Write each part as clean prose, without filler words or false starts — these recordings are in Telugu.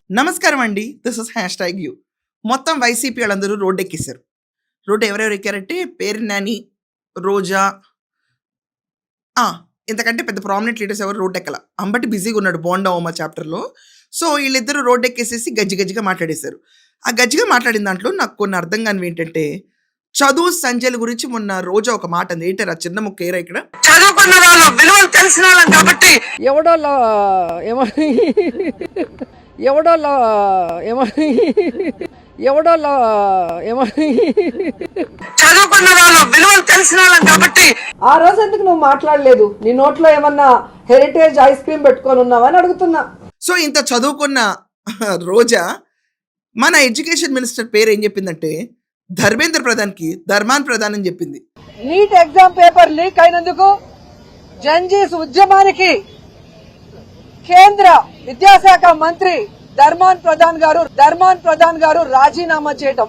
నమస్కారం అండి. This is hash tag you. మొత్తం వైసీపీ వాళ్ళందరూ రోడ్డెక్కేశారు. రోడ్డు ఎవరెవరు ఎక్కారంటే పేర్ని నాని, రోజా ఆ! ఇంతకంటే పెద్ద ప్రామినెంట్ లీడర్స్ ఎవరు రోడ్డెక్కల. అంబటి బిజీగా ఉన్నాడు 'బోండా ఉమ' చాప్టర్‌లో. సో, ఈళ్ళిద్దరూ రోడ్డెక్కేసేసి గజ్జి గజ్జిగా మాట్లాడేశారు. ఆ గజ్జిగా మాట్లాడిన దాంట్లో నాకు కొన్ని అర్థం కానివేంటంటే, చదువు సంధ్యల గురించి మొన్న రోజా ఒక మాట అంది. ఏంటారు ఆ చిన్న ముక్క ఏరా ఇక్కడ? చదువుకున్న వాళ్ళు విలువలు తెలిసిన వాళ్ళం కాబట్టి ఎవడో ఏమని ఎవడో ఏమని ఎవడో ఏమని చదువుకున్న వాళ్ళు విలువలు తెలిసిన వాళ్ళం కాబట్టి ఆ రోజు ఎందుకు నువ్వు మాట్లాడలేదు? నీ నోట్లో ఏమన్నా హెరిటేజ్ ఐస్ క్రీమ్ పెట్టుకొని ఉన్నావని అడుగుతున్నా. సో, ఇంత చదువుకున్న రోజా మన ఎడ్యుకేషన్ మినిస్టర్ పేరు ఏం చెప్పిందంటే ధర్మేంద్ర ప్రధాన్‌కి ధర్మాన్ ప్రధాన్ అని చెప్పింది. నీట్ ఎగ్జామ్ పేపర్ లీక్ అయినందుకు జంజీస్ ఉద్యమానికి కేంద్ర విద్యాశాఖ మంత్రి ధర్మాన్ ప్రధాన్ గారు రాజీనామా చేయటం.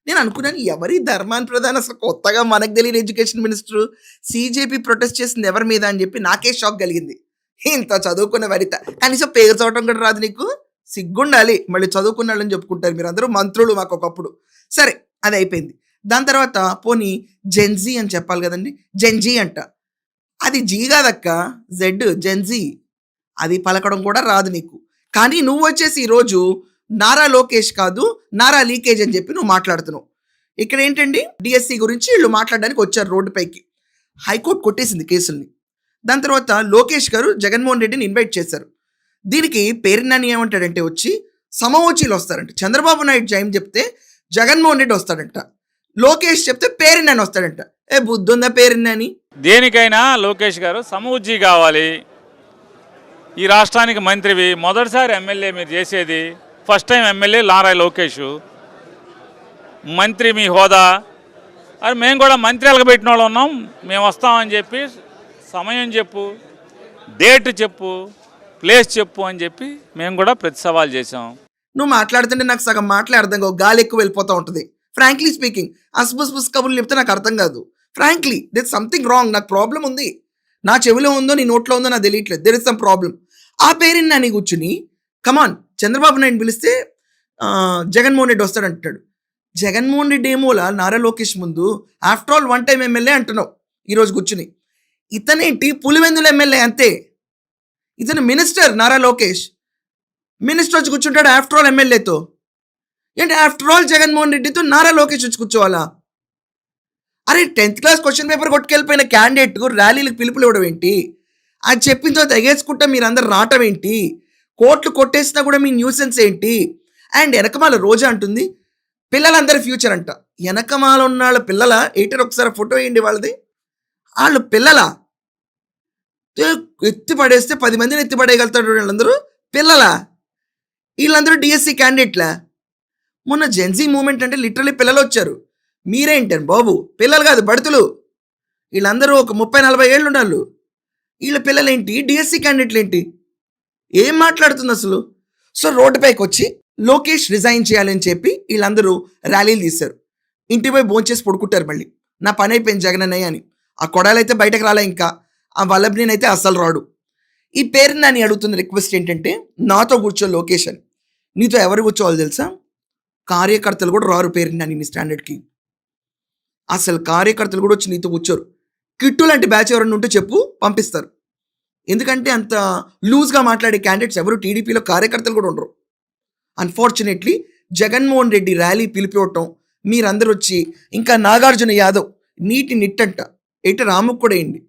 నేను అనుకున్నాను ఎవరి ధర్మాన్ ప్రధాన్ అసలు కొత్తగా మనకు తెలియని ఎడ్యుకేషన్ మినిస్టర్ సీజేపీ ప్రొటెస్ట్ చేసింది ఎవరి మీద అని చెప్పి నాకే షాక్ కలిగింది. ఇంత చదువుకున్న వరిత కనీసం పేరు చదవటం కూడా రాదు నీకు, సిగ్గుండాలి. మళ్ళీ చదువుకున్న వాళ్ళని చెప్పుకుంటారు మీరు అందరూ మంత్రులు మాకు ఒకప్పుడు. సరే అది అయిపోయింది. దాని తర్వాత పోనీ జెన్జీ అని చెప్పాలి కదండి, జెన్జీ అంట. అది జీ కాదక్క, జెడ్ జెన్జీ. అది పలకడం కూడా రాదు నీకు. కానీ నువ్వు వచ్చేసి ఈరోజు నారా లోకేష్ కాదు నారా లీకేజ్ అని చెప్పి నువ్వు మాట్లాడుతున్నావు. ఇక్కడ ఏంటండి డిఎస్సి గురించి వీళ్ళు మాట్లాడడానికి వచ్చారు రోడ్డుపైకి. హైకోర్టు కొట్టేసింది కేసుల్ని. దాని తర్వాత లోకేష్ గారు జగన్మోహన్ రెడ్డిని ఇన్వైట్ చేశారు. దీనికి పేర్నాని ఏమంటాడంటే వచ్చి సమవోచీలు వస్తారంట. చంద్రబాబు నాయుడు జైన్ చెప్తే జగన్మోహన్ రెడ్డి వస్తాడంట, లోకేష్ చెప్తే పేర్నాని వస్తాడంట. ఏ బుద్ధుందా పేర్నాని? దేనికైనా లోకేష్ గారు సమవుజ్జి కావాలి. ఈ రాష్ట్రానికి మంత్రివి, మొదటిసారి ఎమ్మెల్యే మీరు చేసేది, first time MLA Nara Lokesh. మంత్రి మీ హోదా, అది మేము కూడా మంత్రి ఎలగబెట్టిన వాళ్ళు ఉన్నాం, మేము వస్తామని చెప్పి సమయం చెప్పు, డేట్ చెప్పు, ప్లేస్ చెప్పు అని చెప్పి మేము కూడా ప్రతి సవాల్ చేసాం. నువ్వు మాట్లాడుతుంటే నాకు సగం మాటలే అర్థం కావు, గాలి ఎక్కువ వెళ్ళిపోతూ ఉంటుంది. ఫ్రాంక్లీ స్పీకింగ్ అస్బుస్ కబుర్లు చెప్తే నాకు అర్థం కాదు. Frankly this something wrong. నాకు ప్రాబ్లం ఉంది. నా చెవిలో ఉందో నీ నోట్లో ఉందో నాకు తెలియట్లేదు. There is some problem. ఆ పేరుని నాని కూర్చుని కమాన్ చంద్రబాబు నాయుడు పిలిస్తే జగన్మోహన్ రెడ్డి వస్తాడంటాడు. జగన్మోహన్ రెడ్డి ఏమోలా నారా లోకేష్ ముందు after all one time MLA అంటున్నావు ఈరోజు కూర్చుని. ఇతనేంటి పులివెందుల ఎమ్మెల్యే అంతే. ఇతను మినిస్టర్ నారా లోకేష్. మినిస్టర్ వచ్చి కూర్చుంటాడు ఆఫ్టర్ ఆల్ ఎమ్మెల్యేతో. ఏంటి ఆఫ్టర్ ఆల్ జగన్మోహన్ రెడ్డితో నారా లోకేష్ వచ్చి కూర్చోవాలా? అరే 10th క్లాస్ క్వశ్చన్ పేపర్ కొట్టుకెళ్ళిపోయిన క్యాండిడేట్ ర్యాలీలకు పిలుపులు ఇవ్వడం ఏంటి? అది చెప్పిన తర్వాత ఎగేసుకుంటా మీరు అందరు రావటం ఏంటి? కోట్లు కొట్టేసినా కూడా మీ న్యూసెన్స్ ఏంటి? అండ్ వెనకమాల రోజా అంటుంది పిల్లలందరి ఫ్యూచర్ అంట. వెనకమాల ఉన్న వాళ్ళ పిల్లల ఎయిటర్ ఒకసారి ఫోటో వేయండి వాళ్ళది. వాళ్ళు పిల్లల ఎత్తి పడేస్తే 10 మందిని ఎత్తి పడేయగలుగుతాడు. వీళ్ళందరూ పిల్లల, వీళ్ళందరూ డిఎస్సి క్యాండిడేట్లా? మొన్న జెన్జీ మూమెంట్ అంటే లిటరలీ పిల్లలు వచ్చారు. మీరేంటండి బాబు, పిల్లలు కాదు బడుతులు. వీళ్ళందరూ ఒక 30-40 ఏళ్ళు ఉండాలి. వీళ్ళ పిల్లలేంటి, డిఎస్సి క్యాండిడేట్లు ఏంటి? ఏం మాట్లాడుతుంది అసలు? సో రోడ్డుపైకి వచ్చి లోకేష్ రిజైన్ చేయాలని చెప్పి వీళ్ళందరూ ర్యాలీలు తీశారు. ఇంటి పోయి భోంచేసి పడుకుంటారు. మళ్ళీ నా పని అయిపోయింది జగన్ అన్నయ్య అని. ఆ కొడాలైతే బయటకు రాలే, ఇంకా ఆ వల్లభనేని అయితే అస్సలు రాడు. ఈ పేరుని నన్ను అడుగుతున్న రిక్వెస్ట్ ఏంటంటే నాతో కూర్చో లోకేష్ అని. నీతో ఎవరు కూర్చోవాలి తెలుసా? కార్యకర్తలు కూడా రారు పేరుని నన్ను నీ స్టాండర్డ్కి. అసలు కార్యకర్తలు కూడా వచ్చి నీతో కూర్చోరు. కిట్టు లాంటి బ్యాచ్ ఎవరన్నా ఉంటే చెప్పు, పంపిస్తారు. ఎందుకంటే అంత లూజ్గా మాట్లాడే క్యాండిడేట్స్ ఎవరు టీడీపీలో కార్యకర్తలు కూడా ఉండరు. అన్ఫార్చునేట్లీ జగన్మోహన్ రెడ్డి ర్యాలీ పిలిపివ్వటం, మీరందరూ వచ్చి ఇంకా నాగార్జున యాదవ్ నీటి నిట్టంట ఎటు రాముకు కూడా అయింది.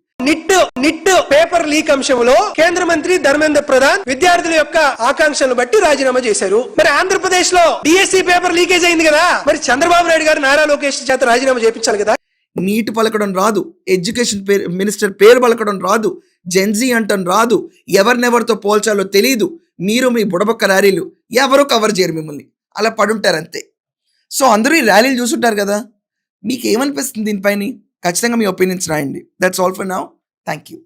నిట్ పేపర్ లీక్ అంశంలో కేంద్ర మంత్రి ధర్మేంద్ర ప్రధాన్ విద్యార్థుల యొక్క ఆకాంక్షలను బట్టి రాజీనామా చేశారు. మరి ఆంధ్రప్రదేశ్ లో డిఎస్సి పేపర్ లీకేజ్ అయింది కదా, మరి చంద్రబాబు నాయుడు గారు నారా లోకేష్ చేత రాజీనామా చేయించాలి కదా. నీట్ పలకడం రాదు, ఎడ్యుకేషన్ మినిస్టర్ పేరు పలకడం రాదు, జెన్జీ అంటం రాదు, ఎవరినెవరితో పోల్చాలో తెలియదు. మీరు మీ బుడబొక్క ర్యాలీలు ఎవరో కవర్ చేయరు, మిమ్మల్ని అలా పడుంటారు అంతే. సో అందరూ ఈ ర్యాలీలు చూసుంటారు కదా, మీకు ఏమనిపిస్తుంది దీనిపైన? ఖచ్చితంగా మీ ఒపీనియన్స్ రాయండి. That's all for now. Thank you.